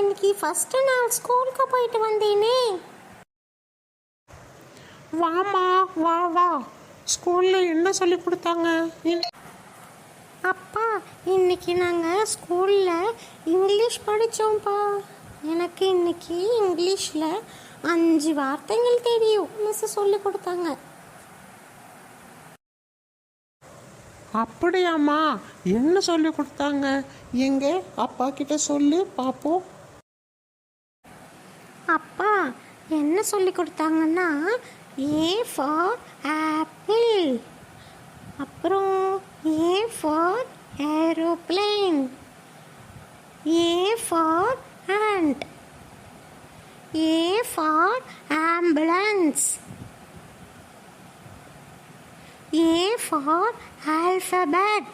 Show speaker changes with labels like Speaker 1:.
Speaker 1: இன்னைக்கு ஃபஸ்ட்டு நாள் ஸ்கூலுக்கு போயிட்டு வந்தேனே.
Speaker 2: வாமா வா வா. ஸ்கூலில் என்ன சொல்லி கொடுத்தாங்க?
Speaker 1: அப்பா, இன்னைக்கு நாங்கள் ஸ்கூலில் இங்கிலீஷ் படித்தோம்ப்பா. எனக்கு இன்னைக்கு இங்கிலீஷில் 5 வார்த்தைகள் தெரியும். மிஸ் சொல்லி கொடுத்தாங்க.
Speaker 2: அப்படியாம்மா? என்ன சொல்லி கொடுத்தாங்க? எங்க அப்பா கிட்ட சொல்லு பார்ப்போம்.
Speaker 1: அப்பா என்ன சொல்லி கொடுத்தாங்கன்னா, ஏ ஃபார் ஆப்பிள், அப்புறம் A for aeroplane, A for ant, A for ambulance, A for alphabet,